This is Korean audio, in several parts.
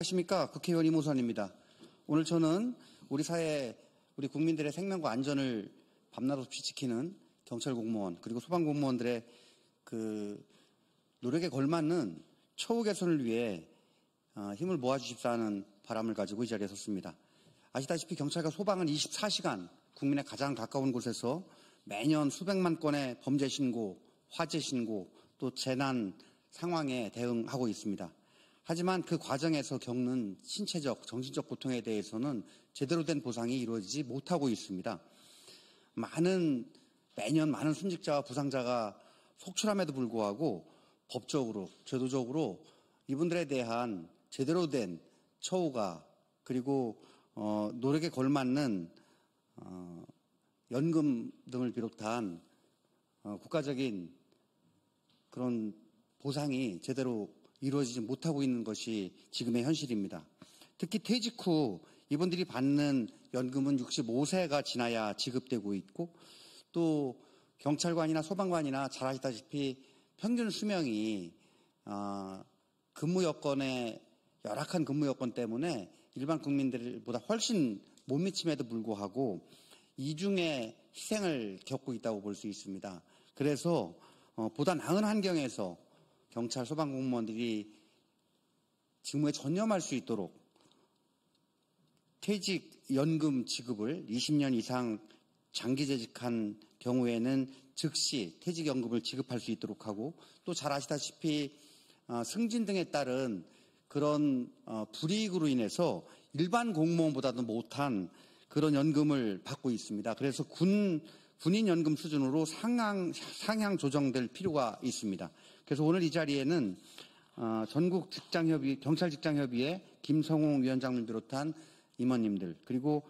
안녕하십니까. 국회의원 이모선입니다. 오늘 저는 우리 사회, 우리 국민들의 생명과 안전을 밤낮 없이 지키는 경찰 공무원 그리고 소방 공무원들의 그 노력에 걸맞는 처우 개선을 위해 힘을 모아주십사는 바람을 가지고 이 자리에 섰습니다. 아시다시피 경찰과 소방은 24시간 국민의 가장 가까운 곳에서 매년 수백만 건의 범죄 신고, 화재 신고, 또 재난 상황에 대응하고 있습니다. 하지만 그 과정에서 겪는 신체적, 정신적 고통에 대해서는 제대로 된 보상이 이루어지지 못하고 있습니다. 매년 많은 순직자와 부상자가 속출함에도 불구하고 법적으로, 제도적으로 이분들에 대한 제대로 된 처우가 그리고 노력에 걸맞는 연금 등을 비롯한 국가적인 그런 보상이 제대로 이루어지지 못하고 있는 것이 지금의 현실입니다. 특히 퇴직 후 이분들이 받는 연금은 65세가 지나야 지급되고 있고 또 경찰관이나 소방관이나 잘 아시다시피 평균 수명이 근무 여건의 열악한 근무 여건 때문에 일반 국민들보다 훨씬 못 미침에도 불구하고 이중의 희생을 겪고 있다고 볼 수 있습니다. 그래서 보다 나은 환경에서 경찰, 소방 공무원들이 직무에 전념할 수 있도록 퇴직 연금 지급을 20년 이상 장기 재직한 경우에는 즉시 퇴직연금을 지급할 수 있도록 하고 또 잘 아시다시피 승진 등에 따른 그런 불이익으로 인해서 일반 공무원보다도 못한 그런 연금을 받고 있습니다. 그래서 군인 연금 수준으로 상향 조정될 필요가 있습니다. 그래서 오늘 이 자리에는 전국 경찰 직장협의회 김성웅 위원장님 비롯한 임원님들 그리고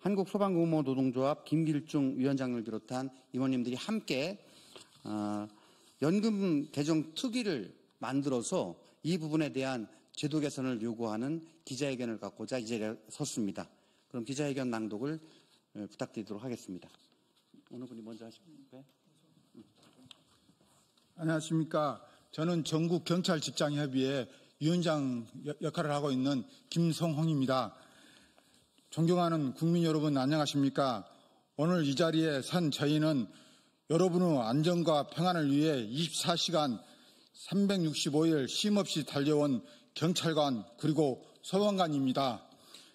한국소방공무원 노동조합 김길중 위원장님을 비롯한 임원님들이 함께 연금 개정 특위를 만들어서 이 부분에 대한 제도 개선을 요구하는 기자회견을 갖고자 이 자리에 섰습니다. 그럼 기자회견 낭독을 부탁드리도록 하겠습니다. 어느 분이 먼저 하십니까? 안녕하십니까. 저는 전국경찰직장협의회 위원장 역할을 하고 있는 김성홍입니다. 존경하는 국민 여러분 안녕하십니까. 오늘 이 자리에 선 저희는 여러분의 안전과 평안을 위해 24시간 365일 쉼없이 달려온 경찰관 그리고 소방관입니다.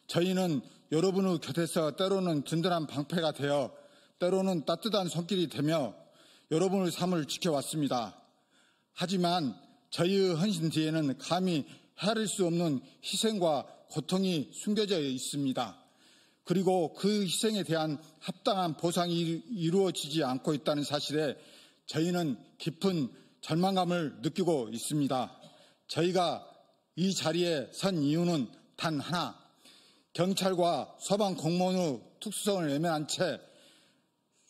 저희는 여러분의 곁에서 때로는 든든한 방패가 되어 때로는 따뜻한 손길이 되며 여러분의 삶을 지켜왔습니다. 하지만 저희의 헌신 뒤에는 감히 헤아릴 수 없는 희생과 고통이 숨겨져 있습니다. 그리고 그 희생에 대한 합당한 보상이 이루어지지 않고 있다는 사실에 저희는 깊은 절망감을 느끼고 있습니다. 저희가 이 자리에 선 이유는 단 하나, 경찰과 소방 공무원의 특수성을 외면한 채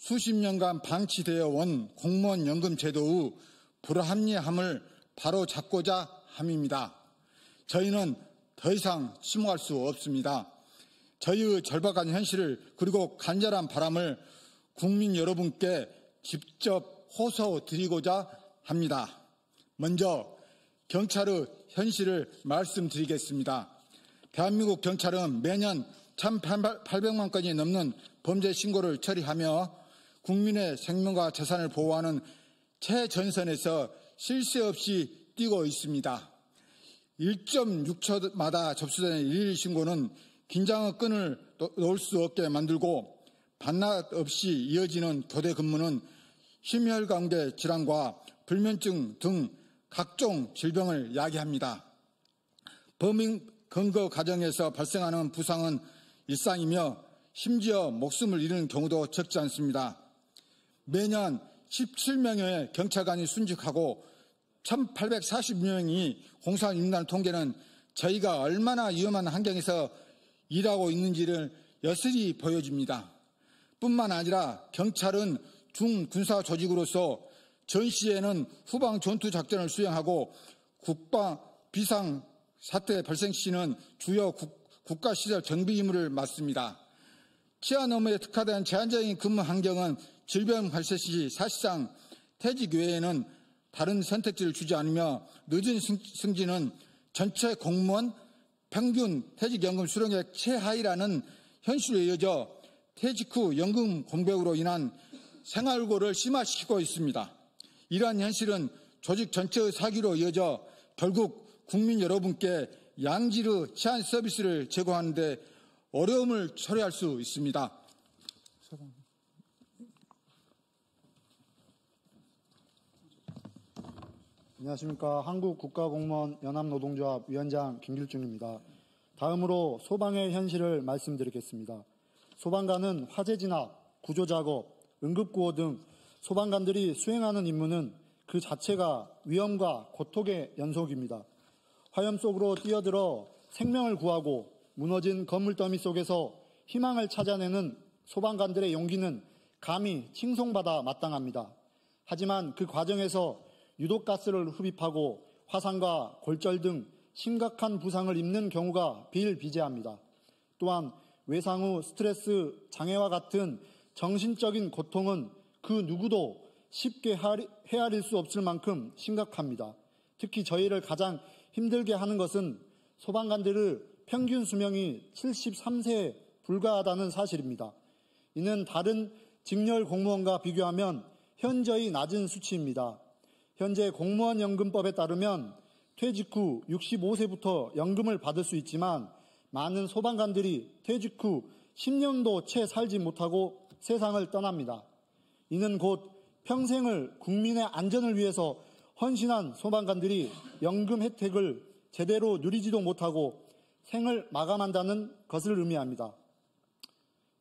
수십 년간 방치되어 온 공무원 연금 제도의 불합리함을 바로잡고자 함입니다. 저희는 더 이상 심호할 수 없습니다. 저희의 절박한 현실을 그리고 간절한 바람을 국민 여러분께 직접 호소드리고자 합니다. 먼저 경찰의 현실을 말씀드리겠습니다. 대한민국 경찰은 매년 1,800만 건이 넘는 범죄 신고를 처리하며 국민의 생명과 재산을 보호하는 최전선에서 쉴 새 없이 뛰고 있습니다. 1.6초마다 접수되는 112 신고는 긴장의 끈을 놓을 수 없게 만들고 밤낮 없이 이어지는 교대 근무는 심혈관계 질환과 불면증 등 각종 질병을 야기합니다. 범행 검거 과정에서 발생하는 부상은 일상이며 심지어 목숨을 잃는 경우도 적지 않습니다. 매년 17명의 경찰관이 순직하고 1,840명이 공무원 임단 통계는 저희가 얼마나 위험한 환경에서 일하고 있는지를 여실히 보여줍니다. 뿐만 아니라 경찰은 중군사 조직으로서 전시에는 후방 전투 작전을 수행하고 국방 비상 사태 발생 시는 주요 국가시설 정비 임무를 맡습니다. 치안 업무에 특화된 제한적인 근무 환경은 질병 발생 시 사실상 퇴직 외에는 다른 선택지를 주지 않으며 늦은 승진은 전체 공무원 평균 퇴직연금 수령액 최하위라는 현실로 이어져 퇴직 후 연금 공백으로 인한 생활고를 심화시키고 있습니다. 이러한 현실은 조직 전체의 사기로 이어져 결국 국민 여러분께 양질의 치안 서비스를 제공하는 데 어려움을 초래할 수 있습니다. 안녕하십니까. 한국국가공무원연합노동조합 위원장 김길중입니다. 다음으로 소방의 현실을 말씀드리겠습니다. 소방관은 화재 진압, 구조작업, 응급구호 등 소방관들이 수행하는 임무는 그 자체가 위험과 고통의 연속입니다. 화염 속으로 뛰어들어 생명을 구하고 무너진 건물 더미 속에서 희망을 찾아내는 소방관들의 용기는 감히 칭송받아 마땅합니다. 하지만 그 과정에서 유독가스를 흡입하고 화상과 골절 등 심각한 부상을 입는 경우가 비일비재합니다. 또한 외상 후 스트레스, 장애와 같은 정신적인 고통은 그 누구도 쉽게 헤아릴 수 없을 만큼 심각합니다. 특히 저희를 가장 힘들게 하는 것은 소방관들의 평균 수명이 73세에 불과하다는 사실입니다. 이는 다른 직렬 공무원과 비교하면 현저히 낮은 수치입니다. 현재 공무원연금법에 따르면 퇴직 후 65세부터 연금을 받을 수 있지만 많은 소방관들이 퇴직 후 10년도 채 살지 못하고 세상을 떠납니다. 이는 곧 평생을 국민의 안전을 위해서 헌신한 소방관들이 연금 혜택을 제대로 누리지도 못하고 생을 마감한다는 것을 의미합니다.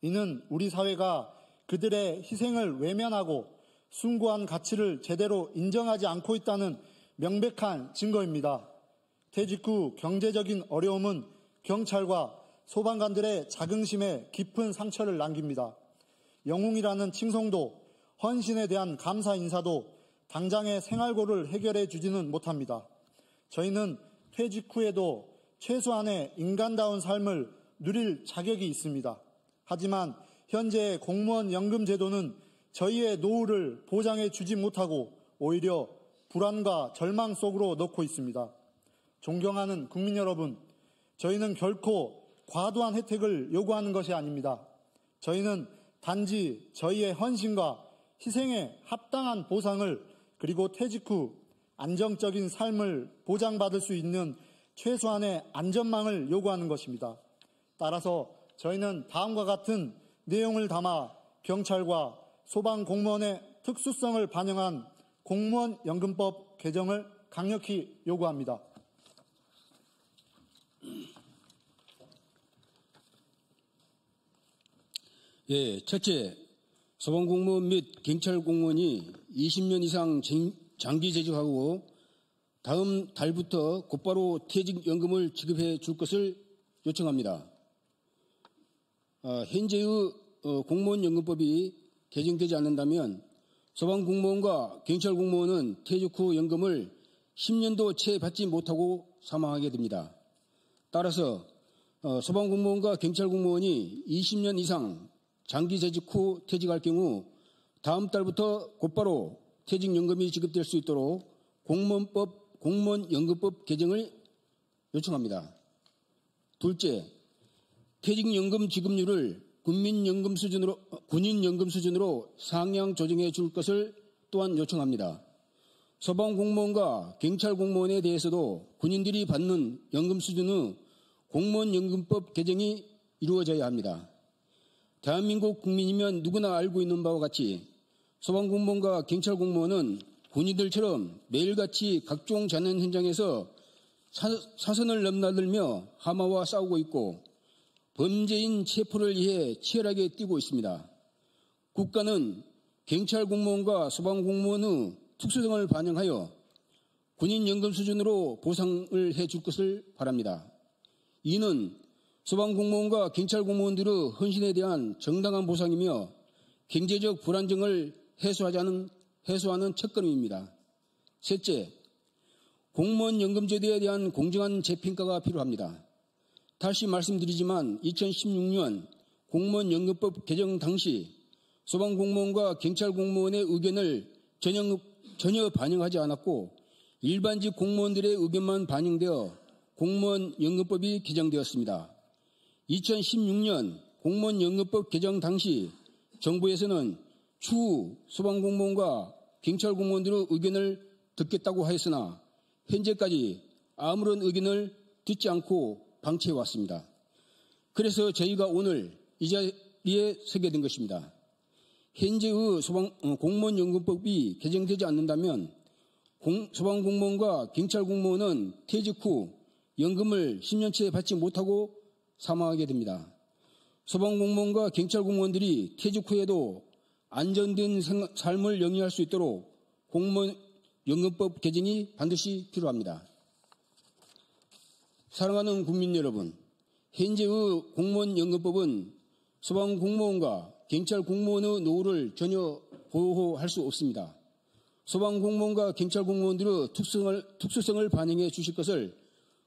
이는 우리 사회가 그들의 희생을 외면하고 숭고한 가치를 제대로 인정하지 않고 있다는 명백한 증거입니다. 퇴직 후 경제적인 어려움은 경찰과 소방관들의 자긍심에 깊은 상처를 남깁니다. 영웅이라는 칭송도 헌신에 대한 감사 인사도 당장의 생활고를 해결해 주지는 못합니다. 저희는 퇴직 후에도 최소한의 인간다운 삶을 누릴 자격이 있습니다. 하지만 현재의 공무원 연금 제도는 저희의 노후를 보장해 주지 못하고 오히려 불안과 절망 속으로 넣고 있습니다. 존경하는 국민 여러분, 저희는 결코 과도한 혜택을 요구하는 것이 아닙니다. 저희는 단지 저희의 헌신과 희생에 합당한 보상을 그리고 퇴직 후 안정적인 삶을 보장받을 수 있는 최소한의 안전망을 요구하는 것입니다. 따라서 저희는 다음과 같은 내용을 담아 경찰과 소방공무원의 특수성을 반영한 공무원연금법 개정을 강력히 요구합니다. 예, 첫째, 소방공무원 및 경찰공무원이 20년 이상 장기 재직하고 다음 달부터 곧바로 퇴직연금을 지급해 줄 것을 요청합니다. 현재의 공무원연금법이 개정되지 않는다면 소방공무원과 경찰공무원은 퇴직 후 연금을 10년도 채 받지 못하고 사망하게 됩니다. 따라서 소방공무원과 경찰공무원이 20년 이상 장기 재직 후 퇴직할 경우 다음 달부터 곧바로 퇴직연금이 지급될 수 있도록 공무원연금법 개정을 요청합니다. 둘째, 퇴직연금 지급률을 군인연금 수준으로 상향 조정해 줄 것을 또한 요청합니다. 소방공무원과 경찰공무원에 대해서도 군인들이 받는 연금 수준의 공무원연금법 개정이 이루어져야 합니다. 대한민국 국민이면 누구나 알고 있는 바와 같이 소방공무원과 경찰공무원은 군인들처럼 매일같이 각종 자연 현장에서 사선을 넘나들며 하마와 싸우고 있고 범죄인 체포를 위해 치열하게 뛰고 있습니다. 국가는 경찰공무원과 소방공무원의 특수성을 반영하여 군인연금 수준으로 보상을 해줄 것을 바랍니다. 이는 소방공무원과 경찰공무원들의 헌신에 대한 정당한 보상이며 경제적 불안정을 해소하는 첫걸음입니다. 셋째, 공무원연금제도에 대한 공정한 재평가가 필요합니다. 다시 말씀드리지만 2016년 공무원연금법 개정 당시 소방공무원과 경찰공무원의 의견을 전혀 반영하지 않았고 일반직 공무원들의 의견만 반영되어 공무원 연금법이 개정되었습니다. 2016년 공무원 연금법 개정 당시 정부에서는 추후 소방공무원과 경찰공무원들의 의견을 듣겠다고 하였으나 현재까지 아무런 의견을 듣지 않고 방치해왔습니다. 그래서 저희가 오늘 이 자리에 서게 된 것입니다. 현재의 공무원 연금법이 개정되지 않는다면 소방공무원과 경찰공무원은 퇴직 후 연금을 10년째 받지 못하고 사망하게 됩니다. 소방공무원과 경찰공무원들이 퇴직 후에도 안정된 삶을 영위할 수 있도록 공무원 연금법 개정이 반드시 필요합니다. 사랑하는 국민 여러분, 현재의 공무원 연금법은 소방공무원과 경찰공무원의 노후를 전혀 보호할 수 없습니다. 소방공무원과 경찰공무원들의 특수성을 반영해 주실 것을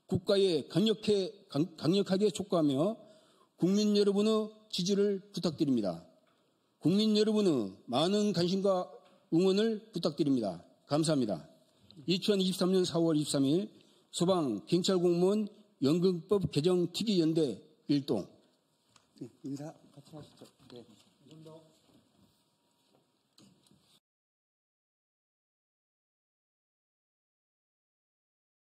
국가에 강력하게 촉구하며 국민 여러분의 지지를 부탁드립니다. 국민 여러분의 많은 관심과 응원을 부탁드립니다. 감사합니다. 2023년 4월 23일 소방 경찰공무원 연금법 개정 특위연대 일동. 인사 같이 하시죠. 네.